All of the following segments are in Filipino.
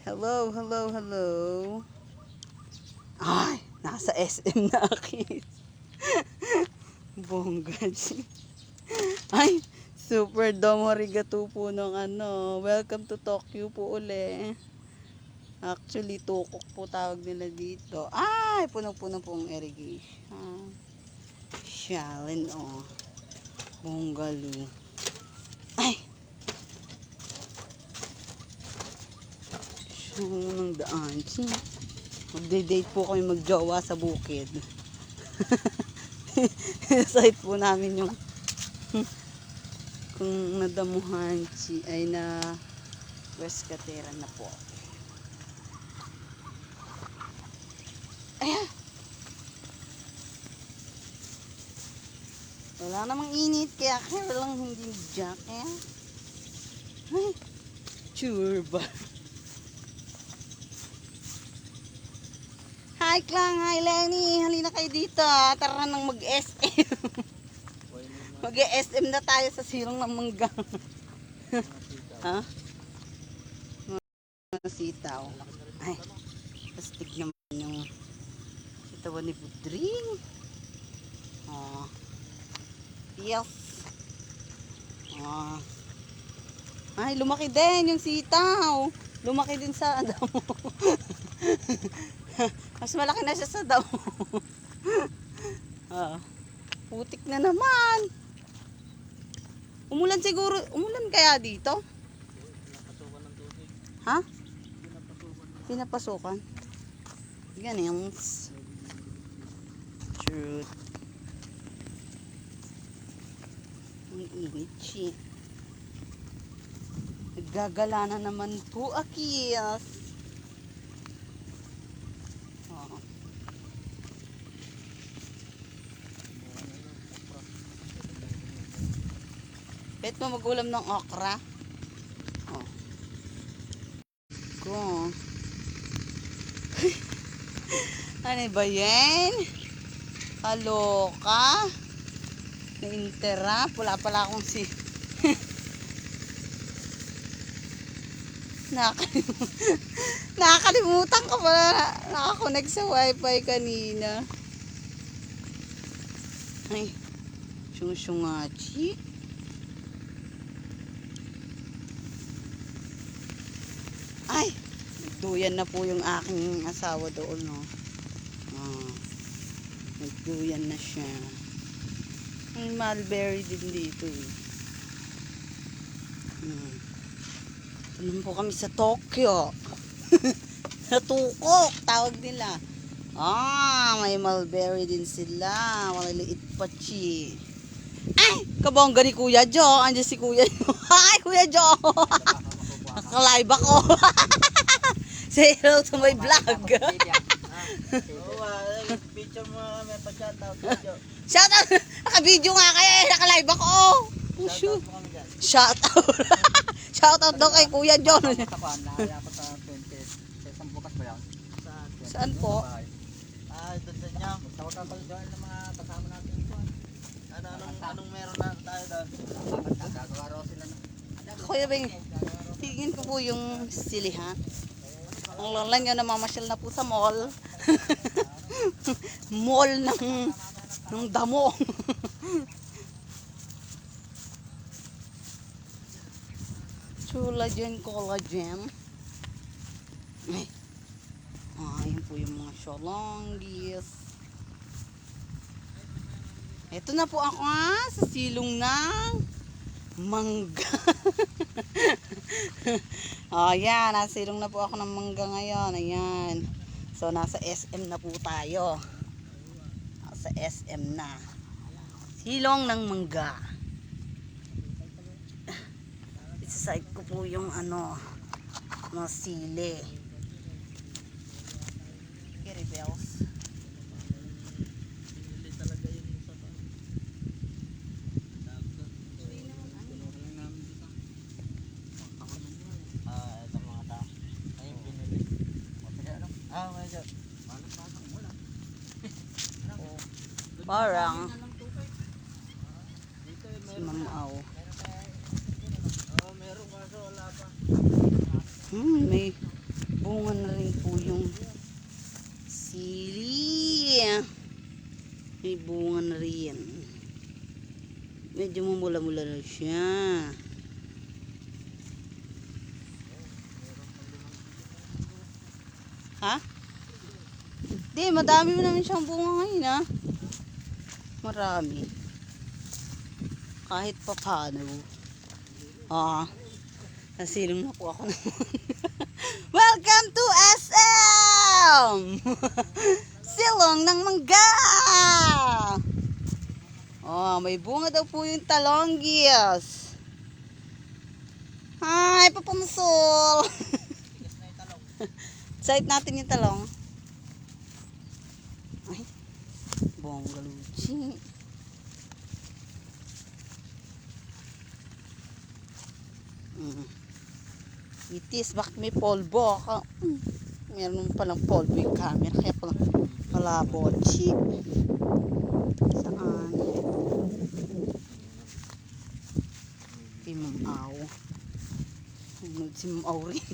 Hello, hello, hello. Ay, nasa SM na akit. Bongga. Ay, super domo arigato po ng ano. Welcome to Tokyo po uli. Actually, tukok po tawag nila dito. Ay, punong-puno pong irrigation. Shalin, oh. Bonggalu. Ay! Ng daan. Magde-date po kami magjowa sa bukid. Site po namin yung kung nadamuhan ay na West Katera na po. Ayan. Wala namang init kaya lang hindi jacket. Ay, sure ba? Hi Klang, hi Lenny, halina kayo dito. Tara nang mag-SM. Mag-SM na tayo sa silong ng mangga. Ha? Mga sitaw. Ay, pastig naman yung sitawan ni Budring. Oh. Yes. Oh. Ay, lumaki din yung sitaw. Lumaki din sa damo. Mas malaki na siya sa damo. Putik na naman. Umulan siguro. Umulan kaya dito? Ha? Pinapasukan. Ganyan. Truth. Ang init siya. Naggagala na naman po, Akiyas. Oh. Bet mo mag-ulam ng okra? Oh. Ko. Ano ba yan? Kaloka? Naintera? Wala pala akong nakakalimutan ka pala. Nakakonect sa wifi kanina. Ay, syung-syungachi. Ay, nagduyan na po yung aking asawa doon, no. Nagduyan na siya. May mulberry din dito, eh. Tulong po kami sa Tokyo. Natukok, tawag nila. May mulberry din sila. Maliliit pa, chi. Ay, kabongga ni Kuya Jo. Andiyan si Kuya Jo. Hi, Kuya Jo. Nakalive ako. Say hello to my vlog. Picture mo may pa-shoutout. Shoutout. Naka-video nga kaya. Nakalive ako. Shoot. Shoutout. Shoutout daw kay Kuya John. Nakaya ko sa 20. Sa isang bukas ba yan? Saan po? Doon sa inyo. Tawag-tawag doon ng mga kasama natin ito. Anong meron na tayo doon? Gagawa raw sila na. Kuya Beng, tingin ko po yung silihan. Ang lola nyo namamasyal na po sa mall. Mall ng damo. Collagen. Ayan po yung mga shalonggis. Ito na po ako sa silong ng mangga. Ayan, nasa silong na po ako ng mangga ngayon. Ayan. So, nasa SM na po tayo. Nasa SM na. Silong ng mangga. Isaside ko po yung mga sili. Rebels. Parang si Mamaw. Meron kaso wala pa. May bunga na rin po yung sili. May bunga na rin. Medyo mumula-mula na siya. Ha? Di, madami mo naman siyang bunga ngayon ha. Marami. Kahit pa paano. Nasilong na po ako naman. Welcome to SM! Silong ng mangga! May bunga daw po yung talonggis. Hi, papamusol! Site natin yung talong. Ay, bongga luchi. Itis, bakit may polvo? Meron palang polvo yung camera, kaya palang malabo. Cheap. Saan? Kay Mamaw. Nanood si Mamaw rin.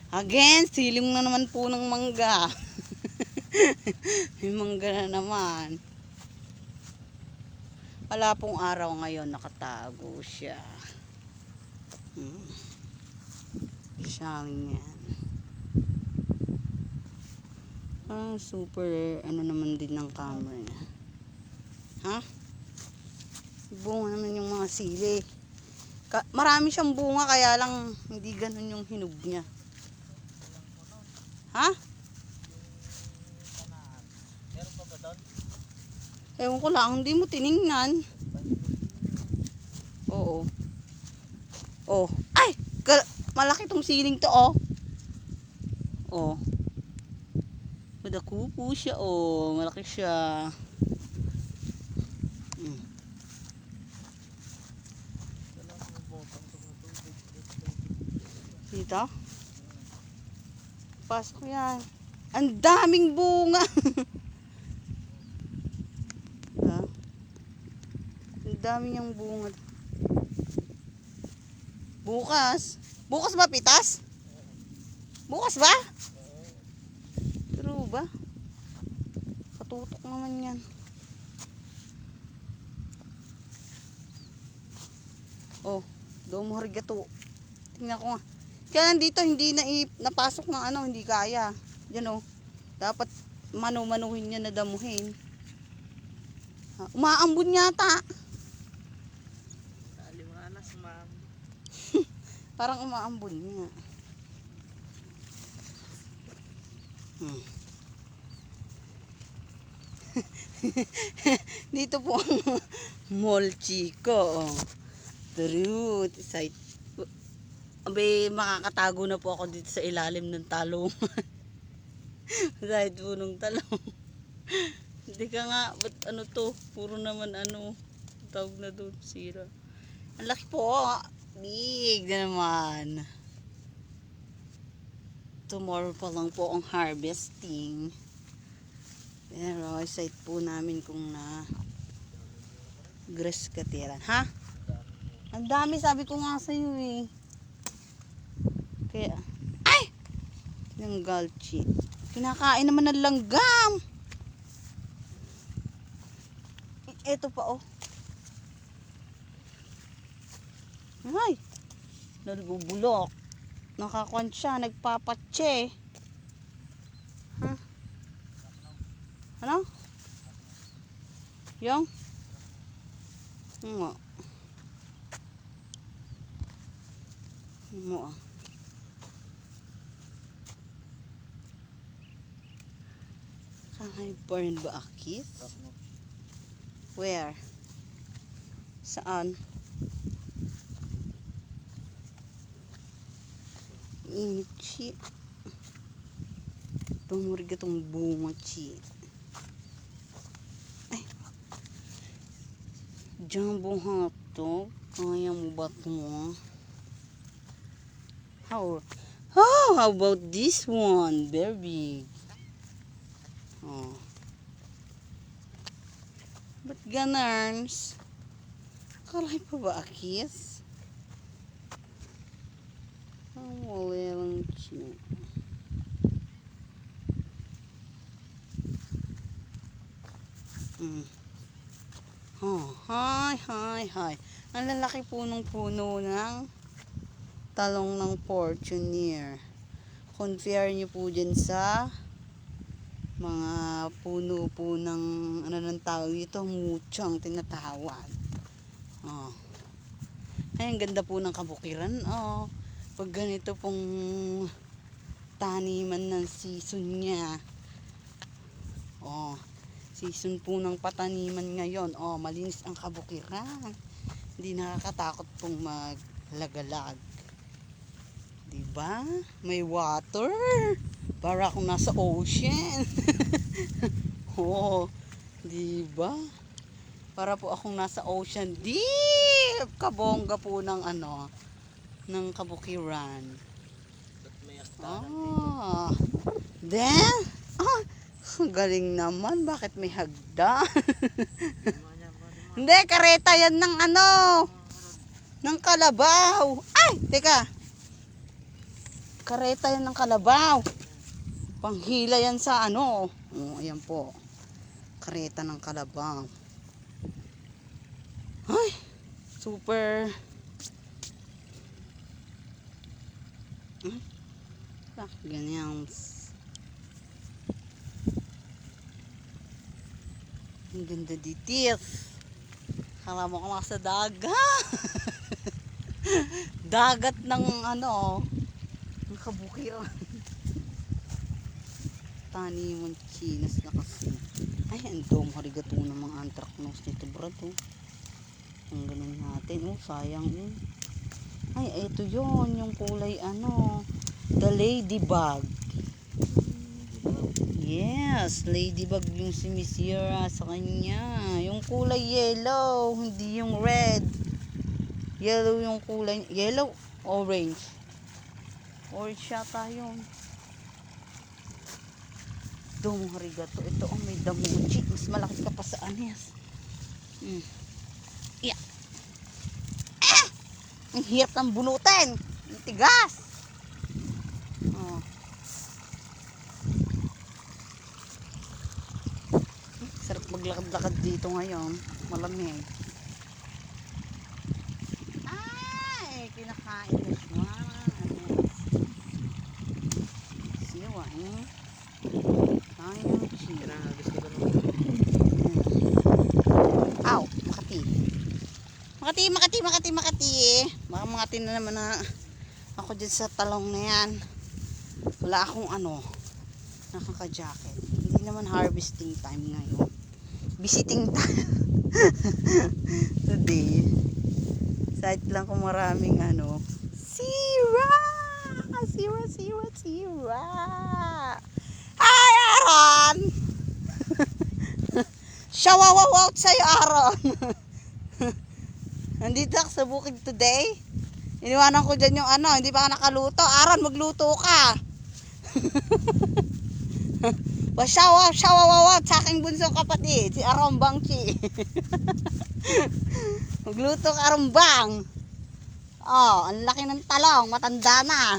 Again, siling na naman po ng mangga. May mangga na naman. Wala pong araw ngayon, nakatago siya. Siyang yan. Super ano naman din ng camera niya. Ha? Bunga naman yung mga sili. Marami siyang bunga, kaya lang hindi ganun yung hinog niya. Ha? Meron pa ba doon? Ewan ko lang, hindi mo tiningnan. Oo. Ay! Malaki tong siling to, Madako po siya, malaki siya. Dito? Pasok yan. Ang daming bunga. Ang dami niyang bunga. Bukas ba pitas? Bukas ba? True ba? Katutok naman yan. Domo arigato. Tingnan ko nga. Kaya nandito hindi napasok ng hindi kaya. Diyan dapat manu-manuhin niya na damuhin. Umaambon yata. Liwanas, ma'am. Parang umaambon niya. Dito po ang mall chico. True. Abay, makakatago na po ako dito sa ilalim ng talong. Dahil punong talong. Hindi ka nga, ba't to? Puro naman tawag na doon, sira. Ang laki po, big na naman. Tomorrow pa lang po ang harvesting. Pero, site po namin kung grass katiran. Ha? Ang dami, sabi ko nga sa'yo Kaya, ay! Yung galchi. Kinakain naman ng langgam. Ito pa Ay! Nagbubulok. Nakakuan siya, nagpapatse. Ha? Ano? Yung? Nga. Mo Saan burn ba akis? Where? Saan? Chi. Tumurga tong bunga, chi. Ay. Jumbo hotdog. Kaya mo ba ito? How about this one? Very big. Ba't ganarns? Kalay pa ba akis? Ang wala lang siya. Oh, hi. Ang lalaki punong-puno ng talong ng Fortuner. Compare nyo po dyan sa mga puno po ng ano nang tawag dito, muchang tinatawag. Oh. Ay, ang ganda po ng kabukiran. Oh. Pag ganito pong taniman ng season niya. Oh. Season po ng pataniman ngayon. Oh, malinis ang kabukiran. Hindi nakakatakot pong maglagalag. Diba? May water. Para akong nasa ocean. Oh, diba? Para po akong nasa ocean deep. Kabongga po ng ano, ng kabukiran. May aktaran dito. Ah. Then, galing naman. Bakit may hagda? Hindi, kareta yan ng ano, ng kalabaw. Ay, teka. Kareta yan ng kalabaw. Panghila yan sa ano. Oh, ayan po. Kareta ng kalabaw. Ay, super. Bakit ganyan? Ang ganda ditis. Kala mo ka sa dagat. Dagat ng ano, ng kabukiran. Taniman chinas na kasi. Ay, ang dom harigato ng mga anthracnose nito, brad. Oh. Ang ganun natin. Oh, sayang eh. Ay, ito yon yung kulay ano, the ladybug. Yes, ladybug yung si Miss Yara sa kanya. Yung kulay yellow, hindi yung red. Yellow yung kulay. Yellow, orange. Orange yata yun. Domo harigato. Ito ang may damuchi. Mas malaki ka pa sa anis. Yeah. Ang hirap ng bunutin. Ang tigas. Oh. Sarap maglakad-lakad dito ngayon. Malamig. Ay, kinakain na siya. Siwa eh. Ay, yung chira. Gusto ko naman. Aw, Makati. Baka Makati na naman na ako dyan sa talong na yan. Wala akong ano, nakaka-jacket. Hindi naman harvesting time ngayon. Visiting time. Today. Site lang kung maraming ano. Sira! Hi, Aaron! Shawawawaw sa'yo, Aaron! Nandito ako sa bukid today. Iniwanan ko dyan yung ano, hindi pa ka nakaluto. Aaron, magluto ka! Shawawawaw sa aking bunsong kapatid, si Aaron Bangchi. Magluto ka, Aaron Bang. Oh, ang laki ng talong, matanda na.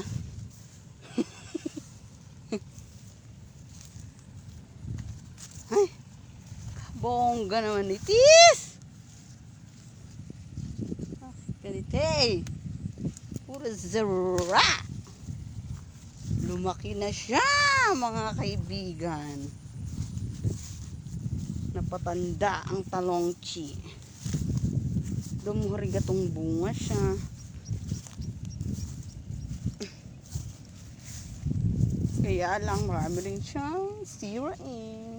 Ay, bongga naman itis. Ganite. Puro zera. Lumaki na siya, mga kaibigan. Napatanda ang talongchi. Dumuharigatong bunga siya. Kaya lang marami rin siyang sirain.